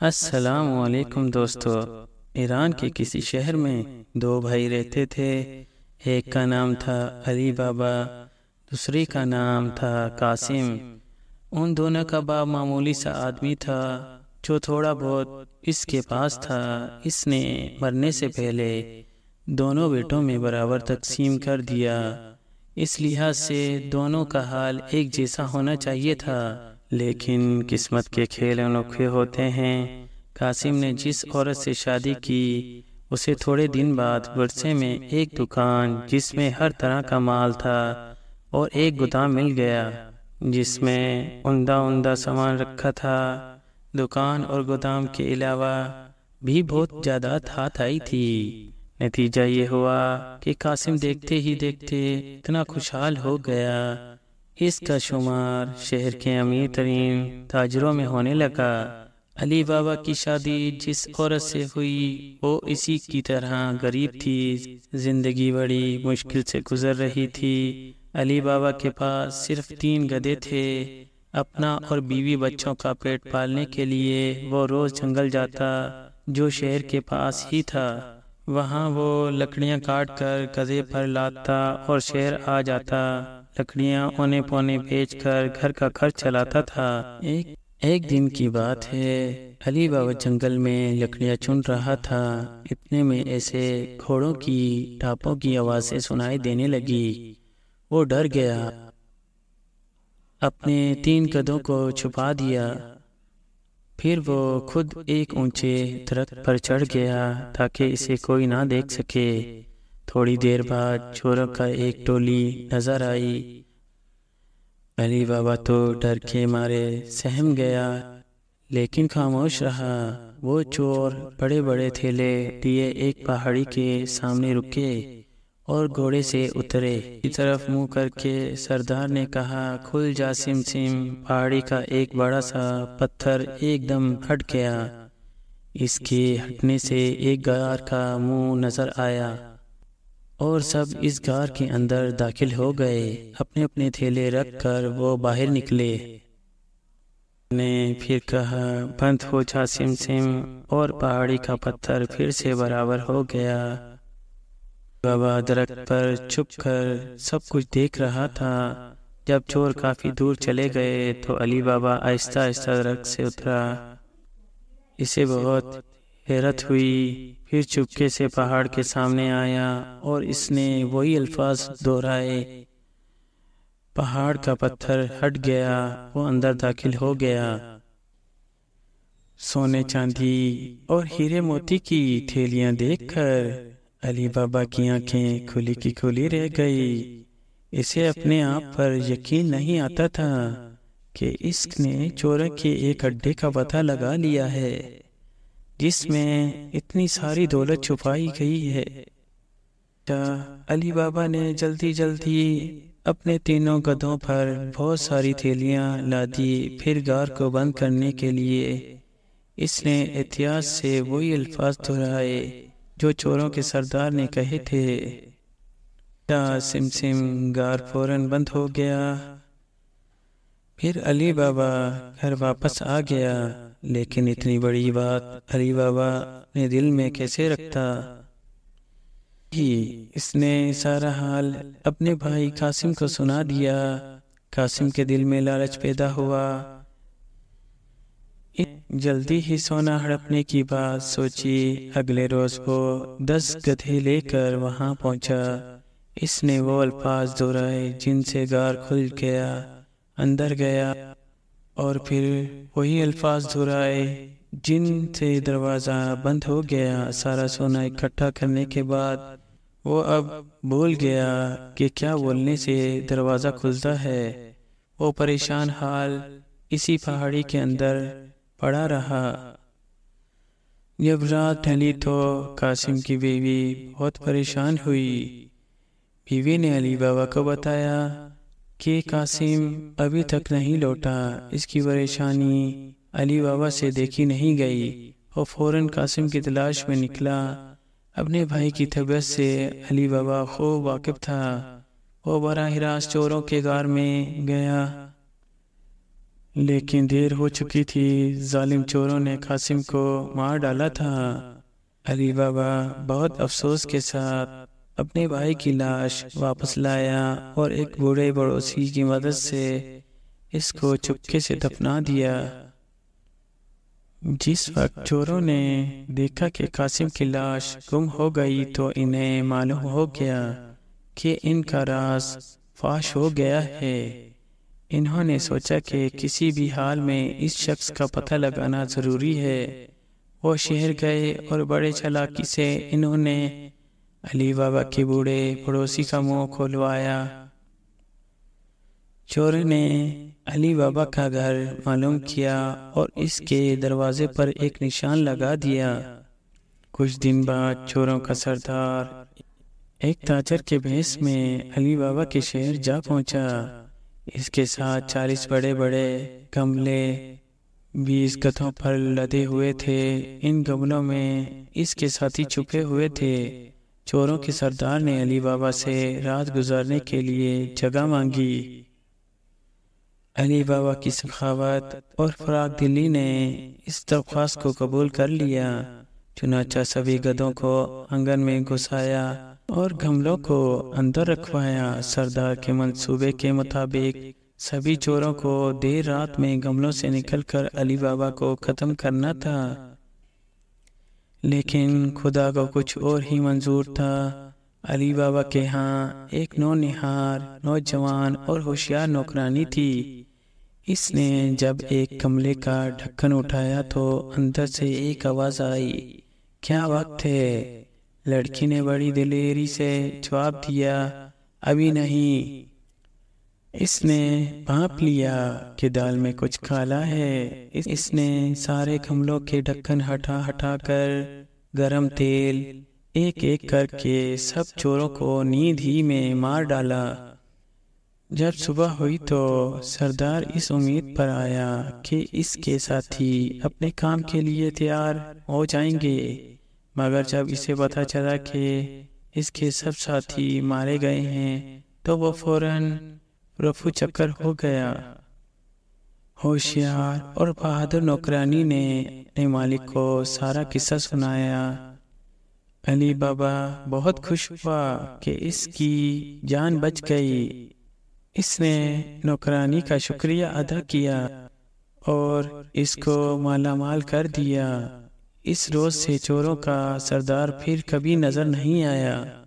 السلام علیکم دوستو۔ ایران کے کسی شہر میں دو بھائی رہتے تھے۔ ایک کا نام تھا علی بابا، دوسری کا نام تھا قاسم۔ ان دونوں کا باپ معمولی سا آدمی تھا جو تھوڑا بہت اس کے پاس تھا۔ اس نے مرنے سے پہلے دونوں بیٹوں میں برابر تقسیم کر دیا۔ اس لحاظ سے دونوں کا حال ایک جیسا ہونا چاہیے تھا، لیکن قسمت کے کھیل انوکھے ہوتے ہیں۔ قاسم نے جس عورت سے شادی کی اسے تھوڑے دن بعد ورثے میں ایک دکان جس میں ہر طرح کا مال تھا اور ایک گودام مل گیا جس میں عمدہ سامان رکھا تھا۔ دکان اور گودام کے علاوہ بھی بہت جائیداد ہاتھ آئی تھی۔ نتیجہ یہ ہوا کہ قاسم دیکھتے ہی دیکھتے اتنا خوشحال ہو گیا، اس کا شمار شہر کے امیر ترین تاجروں میں ہونے لگا۔ علی بابا کی شادی جس عورت سے ہوئی وہ اسی کی طرح غریب تھی، زندگی بڑی مشکل سے گزر رہی تھی۔ علی بابا کے پاس صرف 3 گدھے تھے۔ اپنا اور بیوی بچوں کا پیٹ پالنے کے لیے وہ روز جنگل جاتا جو شہر کے پاس ہی تھا۔ وہاں وہ لکڑیاں کاٹ کر گدھے پر لادتا اور شہر آ جاتا۔ لکڑیاں اونے پونے بیچ کر گھر کا خرچ چلاتا تھا۔ ایک دن کی بات ہے، علی بابا جنگل میں لکڑیاں چن رہا تھا۔ اتنے میں ایسے گھوڑوں کی ٹاپوں کی آوازیں سنائی دینے لگی۔ وہ ڈر گیا، اپنے 3 گدھوں کو چھپا دیا۔ پھر وہ خود ایک اونچے درخت پر چڑھ گیا تاکہ اسے کوئی نہ دیکھ سکے۔ تھوڑی دیر بعد چوروں کا ایک ٹولی نظر آئی۔ علی بابا تو ڈر کے مارے سہم گیا، لیکن خاموش رہا۔ وہ چور بڑے بڑے تھیلے لیے ایک پہاڑی کے سامنے رکے اور گھوڑے سے اترے۔ کی طرف منہ کر کے سردار نے کہا، کھل جا سم سم۔ پہاڑی کا ایک بڑا سا پتھر ایک دم ہٹ گیا۔ اس کے ہٹنے سے ایک غار کا منہ نظر آیا اور سب اس غار کے اندر داخل ہو گئے۔ اپنے اپنے تھیلے رکھ کر وہ باہر نکلے۔ نے پھر کہا، بند ہو جا سم سم، اور پہاڑی کا پتھر پھر سے برابر ہو گیا۔ بابا درخت پر چھپ کر سب کچھ دیکھ رہا تھا۔ جب چور کافی دور چلے گئے تو علی بابا آہستہ آہستہ درخت سے اترا۔ اسے بہت حیرت ہوئی۔ پھر چپکے سے پہاڑ کے سامنے آیا اور اس نے وہی الفاظ دہرائے۔ پہاڑ کا پتھر ہٹ گیا، وہ اندر داخل ہو گیا۔ سونے چاندی اور ہیرے موتی کی تھیلیاں دیکھ کر علی بابا کی آنکھیں کھلی کی کھلی رہ گئی۔ اسے اپنے آپ پر یقین نہیں آتا تھا کہ اس نے چوروں کے ایک اڈے کا پتہ لگا لیا ہے جس میں اتنی ساری دولت چھپائی گئی ہے۔ علی بابا نے جلدی اپنے 3 گدھوں پر بہت ساری تھیلیاں لادی۔ پھر غار کو بند کرنے کے لیے اس نے احتیاط سے وہی الفاظ دہرائے جو چوروں کے سردار نے کہے تھے۔ سم سم، غار فوراً بند ہو گیا۔ پھر علی بابا گھر واپس آ گیا، لیکن اتنی بڑی بات علی بابا نے دل میں کیسے رکھتا؟ اس نے سارا حال اپنے بھائی قاسم کو سنا دیا۔ قاسم کے دل میں لالچ پیدا ہوا۔ جلدی ہی سونا ہڑپنے کی بات سوچی۔ اگلے روز وہ 10 گدھے لے کر وہاں پہنچا۔ اس نے وہ الفاظ دہرائے جن سے غار کھل گیا، اندر گیا، اور پھر وہی الفاظ دہرائے جن سے دروازہ بند ہو گیا۔ سارا سونا اکٹھا کرنے کے بعد وہ اب بھول گیا کہ کیا بولنے سے دروازہ کھلتا ہے۔ وہ پریشان حال اسی پہاڑی کے اندر پڑا رہا۔ جب رات ڈھلی تو قاسم کی بیوی بہت پریشان ہوئی۔ بیوی نے علی بابا کو بتایا کہ قاسم ابھی تک نہیں لوٹا۔ اس کی پریشانی علی بابا سے دیکھی نہیں گئی۔ وہ فوراً قاسم کی تلاش میں نکلا۔ اپنے بھائی کی طبیعت سے علی بابا خوب واقف تھا۔ وہ براہ راست چوروں کے غار میں گیا۔ لیکن دیر ہو چکی تھی، ظالم چوروں نے قاسم کو مار ڈالا تھا۔ علی بابا بہت افسوس کے ساتھ اپنے بھائی کی لاش واپس لایا اور ایک بوڑھے پڑوسی کی مدد سے اس کو چپکے سے دفنا دیا۔ جس وقت چوروں نے دیکھا کہ قاسم کی لاش گم ہو گئی تو انہیں معلوم ہو گیا کہ ان کا راز فاش ہو گیا ہے۔ انہوں نے سوچا کہ کسی بھی حال میں اس شخص کا پتہ لگانا ضروری ہے۔ وہ شہر گئے اور بڑے چالاکی سے انہوں نے علی بابا کے بوڑھے پڑوسی کا منہ کھولوایا۔ چوروں نے علی بابا کا گھر معلوم کیا اور اس کے دروازے پر ایک نشان لگا دیا۔ کچھ دن بعد چوروں کا سردار ایک تاجر کے بھیس میں علی بابا کے شہر جا پہنچا۔ اس کے ساتھ 40 بڑے بڑے گملے 20 گدھوں پر لدے ہوئے تھے۔ ان گملوں میں اس کے ساتھی چھپے ہوئے تھے۔ چوروں کے سردار نے علی بابا سے رات گزارنے کے لیے جگہ مانگی۔ علی بابا کی سخاوت اور فراخ دلی نے اس درخواست کو قبول کر لیا۔ چنانچہ سبھی گدھوں کو آنگن میں گھسایا اور گملوں کو اندر رکھوایا۔ سردار کے منصوبے کے مطابق سبھی چوروں کو دیر رات میں گملوں سے نکل کر علی بابا کو ختم کرنا تھا، لیکن خدا کو کچھ اور ہی منظور تھا۔ علی بابا کے ہاں ایک نونہار نوجوان اور ہوشیار نوکرانی تھی۔ اس نے جب ایک گملے کا ڈھکن اٹھایا تو اندر سے ایک آواز آئی، کیا وقت ہے؟ لڑکی نے بڑی دلیری سے جواب دیا، ابھی نہیں۔ اس نے بھانپ لیا کہ دال میں کچھ کالا ہے۔ اس نے سارے گملوں کے ڈھکن ہٹا کر گرم تیل ایک ایک کر کے سب چوروں کو نیند ہی میں مار ڈالا۔ جب صبح ہوئی تو سردار اس امید پر آیا کہ اس کے ساتھی اپنے کام کے لیے تیار ہو جائیں گے، مگر جب اسے پتہ چلا کہ اس کے سب ساتھی مارے گئے ہیں تو وہ فوراً رفو چکر ہو گیا۔ ہوشیار اور بہادر نوکرانی نے اپنے مالک کو سارا قصہ سنایا۔ علی بابا بہت خوش ہوا کہ اس کی جان بچ گئی۔ اس نے نوکرانی کا شکریہ ادا کیا اور اس کو مالا مال کر دیا۔ اس روز سے چوروں کا سردار پھر کبھی نظر نہیں آیا۔